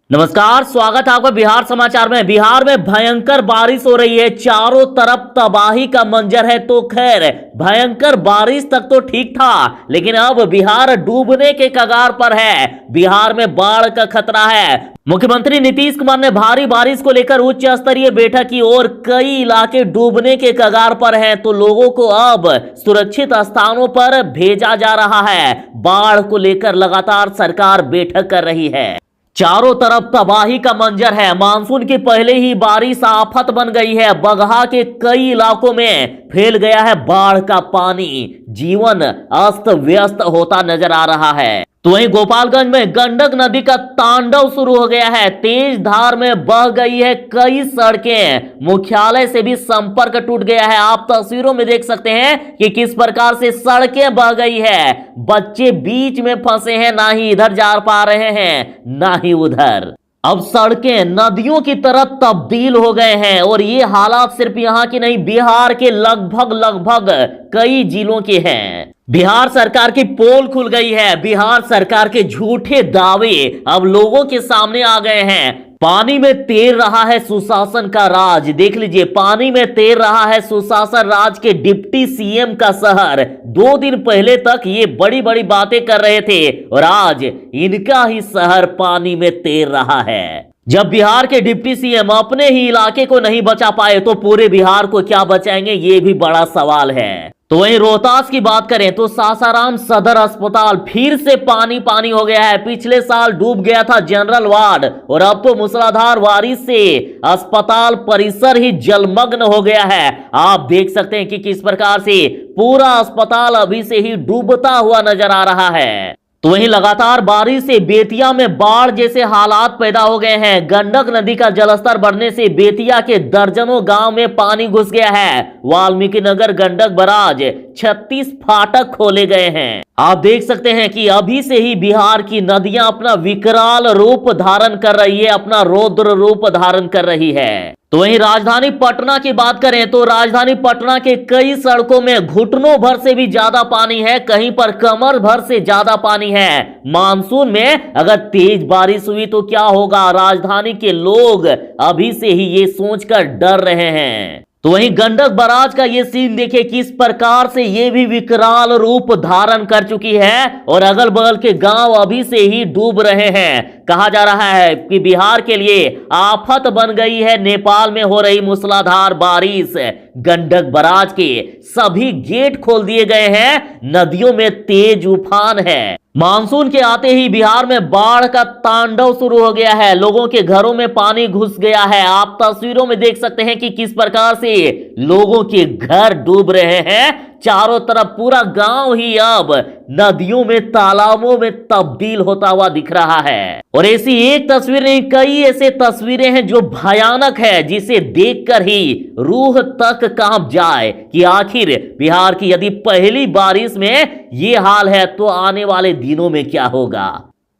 नमस्कार, स्वागत है आपका बिहार समाचार में। बिहार में भयंकर बारिश हो रही है, चारों तरफ तबाही का मंजर है। तो खैर, भयंकर बारिश तक तो ठीक था, लेकिन अब बिहार डूबने के कगार पर है। बिहार में बाढ़ का खतरा है। मुख्यमंत्री नीतीश कुमार ने भारी बारिश को लेकर उच्च स्तरीय बैठक की और कई इलाके डूबने के कगार पर हैं, तो लोगों को अब सुरक्षित स्थानों पर भेजा जा रहा है। बाढ़ को लेकर लगातार सरकार बैठक कर रही है। चारों तरफ तबाही का मंजर है। मानसून के पहले ही बारिश आफत बन गई है। बगहा के कई इलाकों में फैल गया है बाढ़ का पानी। जीवन अस्त व्यस्त होता नजर आ रहा है। तो वहीं गोपालगंज में गंडक नदी का तांडव शुरू हो गया है। तेज धार में बह गई है कई सड़कें। मुख्यालय से भी संपर्क टूट गया है। आप तस्वीरों में देख सकते हैं कि किस प्रकार से सड़कें बह गई है। बच्चे बीच में फंसे हैं, ना ही इधर जा पा रहे हैं ना ही उधर। अब सड़कें नदियों की तरह तब्दील हो गए हैं और ये हालात सिर्फ यहाँ की नहीं, बिहार के लगभग कई जिलों के हैं। बिहार सरकार की पोल खुल गई है। बिहार सरकार के झूठे दावे अब लोगों के सामने आ गए हैं। पानी में तैर रहा है सुशासन का राज। देख लीजिए, पानी में तैर रहा है सुशासन राज के डिप्टी सीएम का शहर। 2 दिन पहले तक ये बड़ी बड़ी बातें कर रहे थे और आज इनका ही शहर पानी में तैर रहा है। जब बिहार के डिप्टी सीएम अपने ही इलाके को नहीं बचा पाए तो पूरे बिहार को क्या बचाएंगे, ये भी बड़ा सवाल है। तो वहीं रोहतास की बात करें तो सासाराम सदर अस्पताल फिर से पानी पानी हो गया है। पिछले साल डूब गया था जनरल वार्ड और अब तो मूसलाधार बारिश से अस्पताल परिसर ही जलमग्न हो गया है। आप देख सकते हैं कि किस प्रकार से पूरा अस्पताल अभी से ही डूबता हुआ नजर आ रहा है। तो वहीं लगातार बारिश से बेतिया में बाढ़ जैसे हालात पैदा हो गए हैं। गंडक नदी का जलस्तर बढ़ने से बेतिया के दर्जनों गांव में पानी घुस गया है। वाल्मीकि नगर गंडक बराज 36 फाटक खोले गए हैं। आप देख सकते हैं कि अभी से ही बिहार की नदियां अपना विकराल रूप धारण कर रही है, अपना रौद्र रूप धारण कर रही है। तो वहीं राजधानी पटना की बात करें तो राजधानी पटना के कई सड़कों में घुटनों भर से भी ज्यादा पानी है, कहीं पर कमर भर से ज्यादा पानी है। मानसून में अगर तेज बारिश हुई तो क्या होगा, राजधानी के लोग अभी से ही ये सोचकर डर रहे हैं। तो वहीं गंडक बराज का ये सीन देखिए किस प्रकार से ये भी विकराल रूप धारण कर चुकी है और अगल बगल के गांव अभी से ही डूब रहे हैं। कहा जा रहा है कि बिहार के लिए आफत बन गई है नेपाल में हो रही मूसलाधार बारिश। गंडक बराज के सभी गेट खोल दिए गए हैं। नदियों में तेज उफान है। मानसून के आते ही बिहार में बाढ़ का तांडव शुरू हो गया है। लोगों के घरों में पानी घुस गया है। आप तस्वीरों में देख सकते हैं कि किस प्रकार से लोगों के घर डूब रहे हैं। चारों तरफ पूरा गांव ही अब नदियों में तालाबों में तब्दील होता हुआ दिख रहा है। और ऐसी एक तस्वीर नहीं, कई ऐसे तस्वीरें हैं जो भयानक है, जिसे देखकर ही रूह तक कांप जाए कि आखिर बिहार की यदि पहली बारिश में ये हाल है तो आने वाले दिनों में क्या होगा।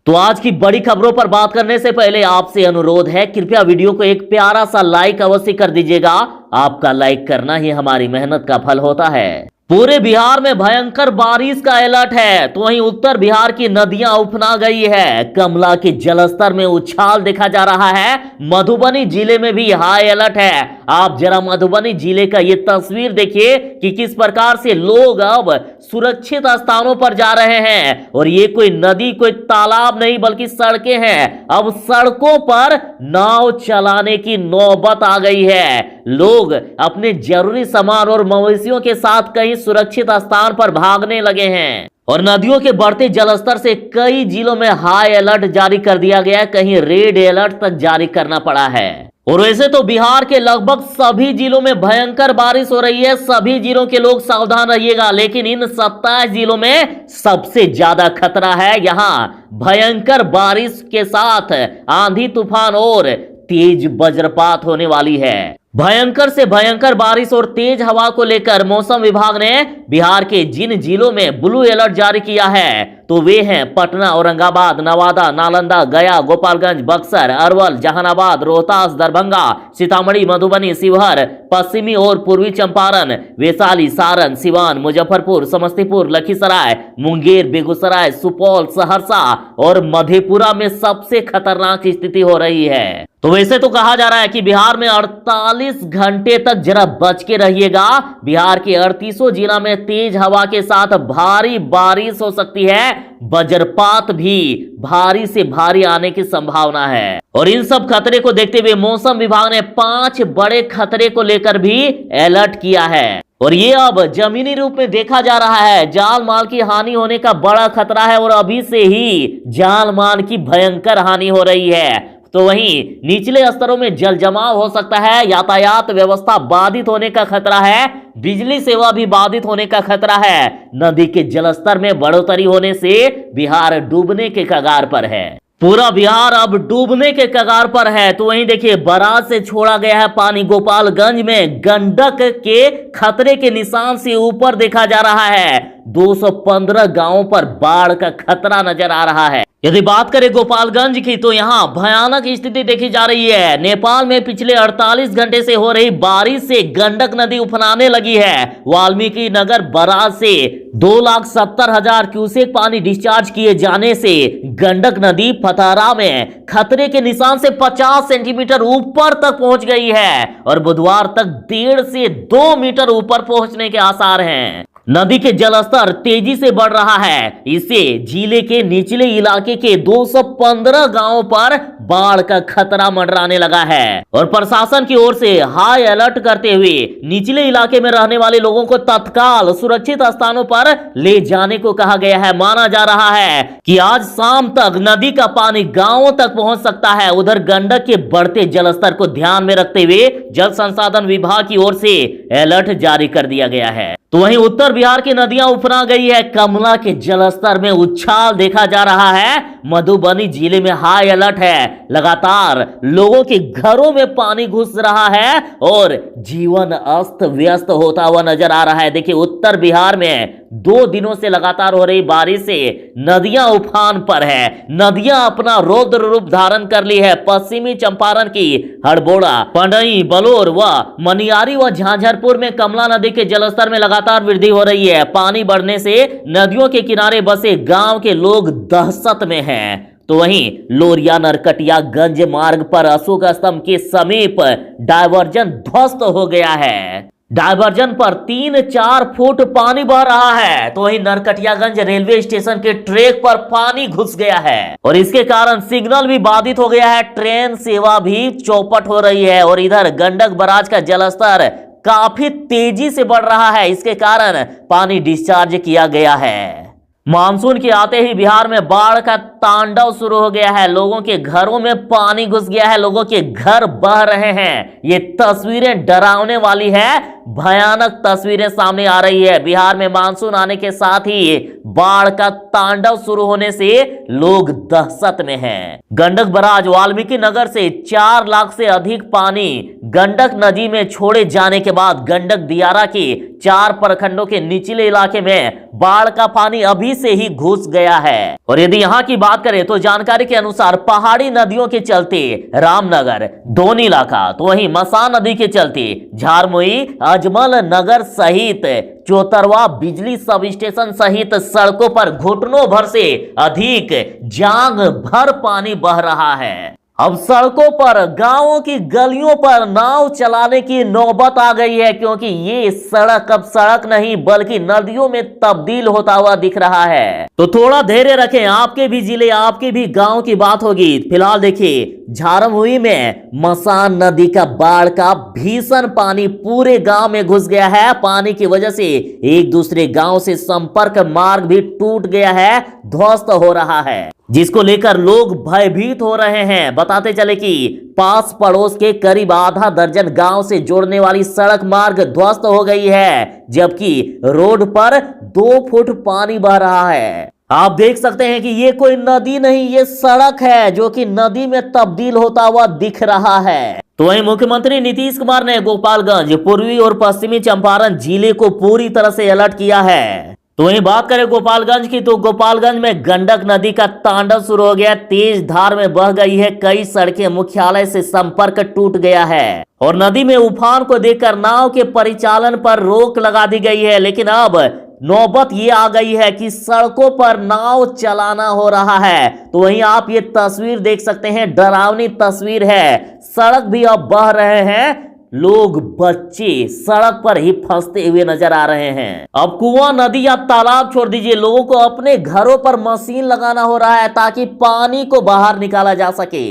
तो आज की बड़ी खबरों पर बात करने से पहले आपसे अनुरोध है, कृपया वीडियो को एक प्यारा सा लाइक अवश्य कर दीजिएगा। आपका लाइक करना ही हमारी मेहनत का फल होता है। पूरे बिहार में भयंकर बारिश का अलर्ट है। तो वहीं उत्तर बिहार की नदियां उफना गई है। कमला के जलस्तर में उछाल देखा जा रहा है। मधुबनी जिले में भी हाई अलर्ट है। आप जरा मधुबनी जिले का ये तस्वीर देखिए कि किस प्रकार से लोग अब सुरक्षित स्थानों पर जा रहे हैं। और ये कोई नदी, कोई तालाब नहीं बल्कि सड़कें हैं। अब सड़कों पर नाव चलाने की नौबत आ गई है। लोग अपने जरूरी सामान और मवेशियों के साथ कहीं सुरक्षित स्थान पर भागने लगे हैं। और नदियों के बढ़ते जलस्तर से कई जिलों में हाई अलर्ट जारी कर दिया गया है, कहीं रेड अलर्ट तक जारी करना पड़ा है। और वैसे तो बिहार के लगभग सभी जिलों में भयंकर बारिश हो रही है। सभी जिलों के लोग सावधान रहिएगा, लेकिन इन 27 जिलों में सबसे ज्यादा खतरा है। यहां भयंकर बारिश के साथ आंधी तूफान और तेज वज्रपात होने वाली है। भयंकर से भयंकर बारिश और तेज हवा को लेकर मौसम विभाग ने बिहार के जिन जिलों में ब्लू अलर्ट जारी किया है तो वे हैं पटना, औरंगाबाद, नवादा, नालंदा, गया, गोपालगंज, बक्सर, अरवल, जहानाबाद, रोहतास, दरभंगा, सीतामढ़ी, मधुबनी, शिवहर, पश्चिमी और पूर्वी चंपारण, वैशाली, सारण, सिवान, मुजफ्फरपुर, समस्तीपुर, लखीसराय, मुंगेर, बेगूसराय, सुपौल, सहरसा और मधेपुरा में सबसे खतरनाक स्थिति हो रही है। तो वैसे तो कहा जा रहा है कि बिहार में 48 घंटे तक जरा बच के रहिएगा। बिहार के 38 जिला में तेज हवा के साथ भारी बारिश हो सकती है, वज्रपात भी भारी से भारी आने की संभावना है। और इन सब खतरे को देखते हुए मौसम विभाग ने 5 बड़े खतरे को लेकर भी अलर्ट किया है और ये अब जमीनी रूप में देखा जा रहा है। जान माल की हानि होने का बड़ा खतरा है और अभी से ही जान माल की भयंकर हानि हो रही है। तो वहीं निचले स्तरों में जल जमाव हो सकता है, यातायात व्यवस्था बाधित होने का खतरा है, बिजली सेवा भी बाधित होने का खतरा है। नदी के जलस्तर में बढ़ोतरी होने से बिहार डूबने के कगार पर है। पूरा बिहार अब डूबने के कगार पर है। तो वहीं देखिए बराज से छोड़ा गया है पानी। गोपालगंज में गंडक के खतरे के निशान से ऊपर देखा जा रहा है। 215 गांवों पर बाढ़ का खतरा नजर आ रहा है। यदि बात करें गोपालगंज की तो यहाँ भयानक स्थिति देखी जा रही है। नेपाल में पिछले 48 घंटे से हो रही बारिश से गंडक नदी उफनाने लगी है। वाल्मीकि नगर बराज से 2,70,000 क्यूसेक पानी डिस्चार्ज किए जाने से गंडक नदी फतारा में खतरे के निशान से 50 सेंटीमीटर ऊपर तक पहुंच गई है और बुधवार तक 1.5 से 2 मीटर ऊपर पहुंचने के आसार हैं। नदी के जलस्तर तेजी से बढ़ रहा है। इससे जिले के निचले इलाके के 215 गांवों पर बाढ़ का खतरा मंडराने लगा है और प्रशासन की ओर से हाई अलर्ट करते हुए निचले इलाके में रहने वाले लोगों को तत्काल सुरक्षित स्थानों पर ले जाने को कहा गया है। माना जा रहा है कि आज शाम तक नदी का पानी गांवों तक पहुंच सकता है। उधर गंडक के बढ़ते जलस्तर को ध्यान में रखते हुए जल संसाधन विभाग की ओर से अलर्ट जारी कर दिया गया है। तो वहीं उत्तर बिहार की नदियां उफना गई है। कमला के जलस्तर में उछाल देखा जा रहा है। मधुबनी जिले में हाई अलर्ट है। लगातार लोगों के घरों में पानी घुस रहा है और जीवन अस्त व्यस्त होता हुआ नजर आ रहा है। देखिए उत्तर बिहार में 2 दिनों से लगातार हो रही बारिश से नदियां उफान पर है। नदियां अपना रौद्र रूप धारण कर ली है। पश्चिमी चंपारण की हड़बोड़ा, पंडई, बलौर व मनियारी व झांझरपुर में कमला नदी के जलस्तर में लगातार वृद्धि हो रही है। पानी बढ़ने से नदियों के किनारे बसे गांव के लोग दहशत में हैं। तो वहीं लोरिया नरकटियागंज मार्ग पर अशोक स्तंभ के समीप डायवर्जन ध्वस्त हो गया है। डायवर्जन पर 3-4 फुट पानी बह रहा है। तो वहीं नरकटियागंज रेलवे स्टेशन के ट्रैक पर पानी घुस गया है और इसके कारण सिग्नल भी बाधित हो गया है। ट्रेन सेवा भी चौपट हो रही है और इधर गंडक बराज का जलस्तर काफी तेजी से बढ़ रहा है। इसके कारण पानी डिस्चार्ज किया गया है। मानसून के आते ही बिहार में बाढ़ का तांडव शुरू हो गया है। लोगों के घरों में पानी घुस गया है। लोगों के घर बह रहे हैं। ये तस्वीरें डरावने वाली है। भयानक तस्वीरें सामने आ रही है। बिहार में मानसून आने के साथ ही बाढ़ का तांडव शुरू होने से लोग दहशत में हैं। गंडक बराज वाल्मीकि नगर से 4 लाख से अधिक पानी गंडक नदी में छोड़े जाने के बाद गंडक दियारा के 4 प्रखंडों के निचले इलाके में बाढ़ का पानी अभी से ही घुस गया है। और यदि यहाँ की बात करें तो जानकारी के अनुसार पहाड़ी नदियों के चलते रामनगर, दोनी इलाका, तो वहीं मसान नदी के चलते झारमुई, अजमल नगर सहित चौतरवा बिजली सब स्टेशन सहित सड़कों पर घुटनों भर से अधिक जांग भर पानी बह रहा है। अब सड़कों पर, गांवों की गलियों पर नाव चलाने की नौबत आ गई है क्योंकि ये सड़क अब सड़क नहीं बल्कि नदियों में तब्दील होता हुआ दिख रहा है। तो थोड़ा धैर्य रखें। आपके भी जिले, आपके भी गांव की बात होगी। फिलहाल देखिए झारमुई में मसान नदी का बाढ़ का भीषण पानी पूरे गांव में घुस गया है। पानी की वजह से एक दूसरे गांव से संपर्क मार्ग भी टूट गया है, ध्वस्त हो रहा है, जिसको लेकर लोग भयभीत हो रहे हैं। बताते चले कि पास पड़ोस के करीब आधा दर्जन गांव से जोड़ने वाली सड़क मार्ग ध्वस्त हो गई है, जबकि रोड पर 2 फुट पानी बह रहा है। आप देख सकते हैं कि ये कोई नदी नहीं, ये सड़क है जो कि नदी में तब्दील होता हुआ दिख रहा है। तो वहीं मुख्यमंत्री नीतीश कुमार ने गोपालगंज, पूर्वी और पश्चिमी चंपारण जिले को पूरी तरह से अलर्ट किया है। तो वहीं बात करें गोपालगंज की, तो गोपालगंज में गंडक नदी का तांडव शुरू हो गया। तेज धार में बह गई है, कई सड़कें, मुख्यालय से संपर्क टूट गया है और नदी में उफान को देखकर नाव के परिचालन पर रोक लगा दी गई है। लेकिन अब नौबत ये आ गई है कि सड़कों पर नाव चलाना हो रहा है। तो वहीं आप ये तस्वीर देख सकते हैं, डरावनी तस्वीर है। सड़क भी अब बह रहे हैं, लोग, बच्चे सड़क पर ही फंसते हुए नजर आ रहे हैं। अब कुआं, नदी या तालाब छोड़ दीजिए, लोगों को अपने घरों पर मशीन लगाना हो रहा है ताकि पानी को बाहर निकाला जा सके।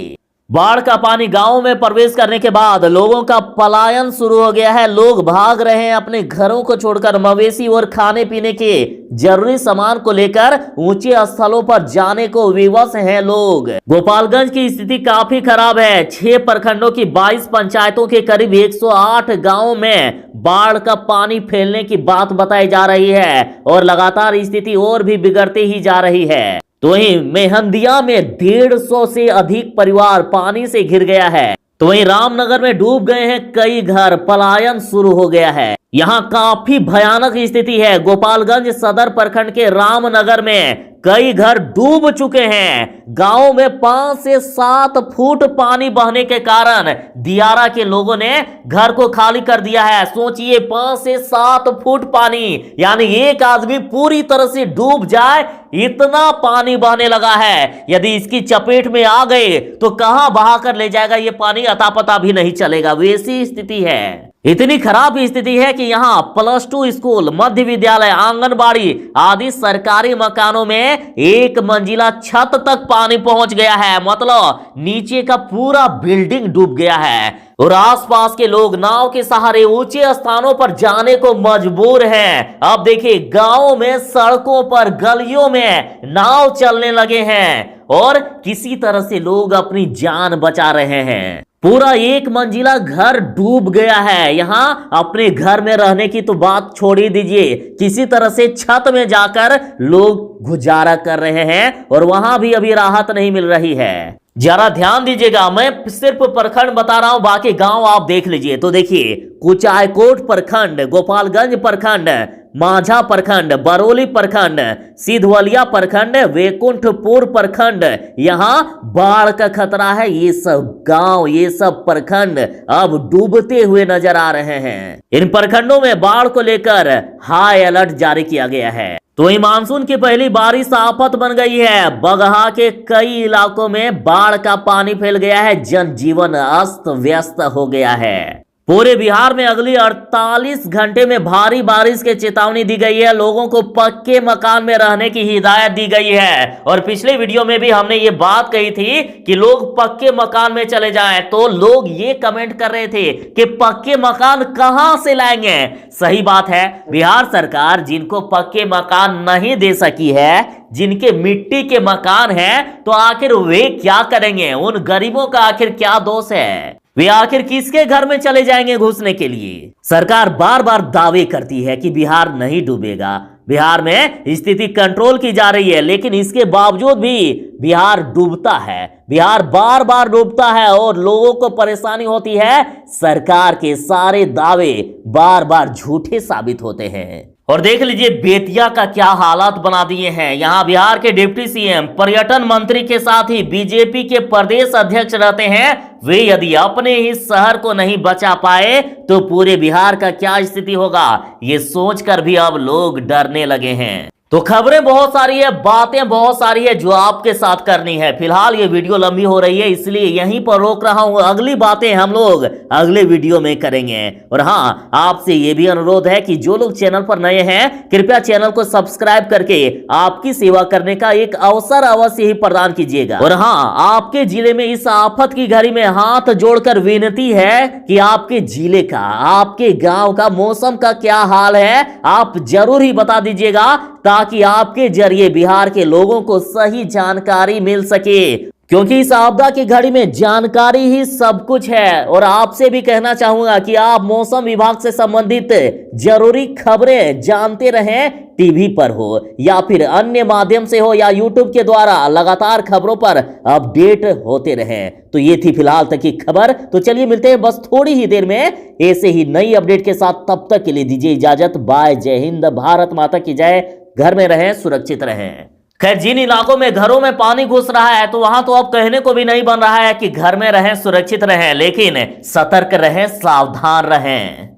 बाढ़ का पानी गांवों में प्रवेश करने के बाद लोगों का पलायन शुरू हो गया है। लोग भाग रहे हैं अपने घरों को छोड़कर। मवेशी और खाने पीने के जरूरी सामान को लेकर ऊंचे स्थलों पर जाने को विवश हैं लोग। गोपालगंज की स्थिति काफी खराब है। 6 प्रखंडों की 22 पंचायतों के करीब 108 गांवों में बाढ़ का पानी फैलने की बात बताई जा रही है और लगातार स्थिति और भी बिगड़ती ही जा रही है। तो वहीं मेहंदिया में 150 से अधिक परिवार पानी से घिर गया है। तो वहीं रामनगर में डूब गए हैं कई घर, पलायन शुरू हो गया है। यहाँ काफी भयानक स्थिति है। गोपालगंज सदर प्रखंड के रामनगर में कई घर डूब चुके हैं। गांव में 5 से 7 फुट पानी बहने के कारण दियारा के लोगों ने घर को खाली कर दिया है। सोचिए, 5 से 7 फुट पानी, यानी एक आदमी पूरी तरह से डूब जाए, इतना पानी बहने लगा है। यदि इसकी चपेट में आ गए तो कहां बहा कर ले जाएगा ये पानी, अता पता भी नहीं चलेगा। वैसी स्थिति है। इतनी खराब स्थिति है कि यहाँ +2 स्कूल, मध्य विद्यालय, आंगनबाड़ी आदि सरकारी मकानों में 1 मंजिला छत तक पानी पहुंच गया है। मतलब नीचे का पूरा बिल्डिंग डूब गया है और आसपास के लोग नाव के सहारे ऊंचे स्थानों पर जाने को मजबूर हैं। अब देखिए, गांव में सड़कों पर, गलियों में नाव चलने लगे हैं और किसी तरह से लोग अपनी जान बचा रहे हैं। पूरा 1 मंजिला घर डूब गया है। यहाँ अपने घर में रहने की तो बात छोड़ ही दीजिए, किसी तरह से छत में जाकर लोग गुजारा कर रहे हैं और वहां भी अभी राहत नहीं मिल रही है। जरा ध्यान दीजिएगा, मैं सिर्फ प्रखंड बता रहा हूं, बाकी गांव आप देख लीजिए। तो देखिए, कुचायकोट प्रखंड, गोपालगंज प्रखंड, माझा प्रखंड, बरौली प्रखंड, सिधवलिया प्रखंड, वैकुंठपुर प्रखंड, यहाँ बाढ़ का खतरा है। ये सब गांव, ये सब प्रखंड अब डूबते हुए नजर आ रहे हैं। इन प्रखंडों में बाढ़ को लेकर हाई अलर्ट जारी किया गया है। तो वही मानसून की पहली बारिश आफत बन गई है। बगहा के कई इलाकों में बाढ़ का पानी फैल गया है, जनजीवन अस्त व्यस्त हो गया है। पूरे बिहार में अगली 48 घंटे में भारी बारिश की चेतावनी दी गई है। लोगों को पक्के मकान में रहने की हिदायत दी गई है। और पिछले वीडियो में भी हमने ये बात कही थी कि लोग पक्के मकान में चले जाएं, तो लोग ये कमेंट कर रहे थे कि पक्के मकान कहां से लाएंगे। सही बात है, बिहार सरकार जिनको पक्के मकान नहीं दे सकी है, जिनके मिट्टी के मकान हैं, तो आखिर वे क्या करेंगे? उन गरीबों का आखिर क्या दोष है? वे आखिर किसके घर में चले जाएंगे घुसने के लिए? सरकार बार बार दावे करती है कि बिहार नहीं डूबेगा, बिहार में स्थिति कंट्रोल की जा रही है, लेकिन इसके बावजूद भी बिहार डूबता है। बिहार बार बार डूबता है और लोगों को परेशानी होती है। सरकार के सारे दावे बार बार झूठे साबित होते हैं। और देख लीजिए बेतिया का क्या हालात बना दिए हैं। यहाँ बिहार के डिप्टी सीएम, पर्यटन मंत्री के साथ ही बीजेपी के प्रदेश अध्यक्ष रहते हैं। वे यदि अपने ही शहर को नहीं बचा पाए तो पूरे बिहार का क्या स्थिति होगा, ये सोचकर भी अब लोग डरने लगे हैं। तो खबरें बहुत सारी है, बातें बहुत सारी है जो आपके साथ करनी है। फिलहाल ये वीडियो लंबी हो रही है, इसलिए यहीं पर रोक रहा हूं। अगली बातें हम लोग अगले वीडियो में करेंगे। और हाँ, आपसे ये भी अनुरोध है कि जो लोग चैनल पर नए हैं, कृपया चैनल को सब्सक्राइब करके आपकी सेवा करने का एक अवसर अवश्य ही प्रदान कीजिएगा। और हाँ, आपके जिले में इस आफत की घड़ी में हाथ जोड़कर विनती है कि आपके जिले का, आपके गाँव का मौसम का क्या हाल है, आप जरूर ही बता दीजिएगा, ताकि आपके जरिए बिहार के लोगों को सही जानकारी मिल सके। क्योंकि इस आपदा की घड़ी में जानकारी ही सब कुछ है। और आपसे भी कहना चाहूंगा कि आप मौसम विभाग से संबंधित जरूरी खबरें जानते रहें, टीवी पर हो या फिर अन्य माध्यम से हो या यूट्यूब के द्वारा लगातार खबरों पर अपडेट होते रहें। तो ये थी फिलहाल तक की खबर। तो चलिए मिलते हैं बस थोड़ी ही देर में ऐसे ही नई अपडेट के साथ। तब तक के लिए दीजिए इजाजत। बाय, जय हिंद, भारत माता की जय। घर में रहें, सुरक्षित रहें। खैर, जिन इलाकों में घरों में पानी घुस रहा है तो वहां तो अब कहने को भी नहीं बन रहा है कि घर में रहें, सुरक्षित रहें, लेकिन सतर्क रहें, सावधान रहें।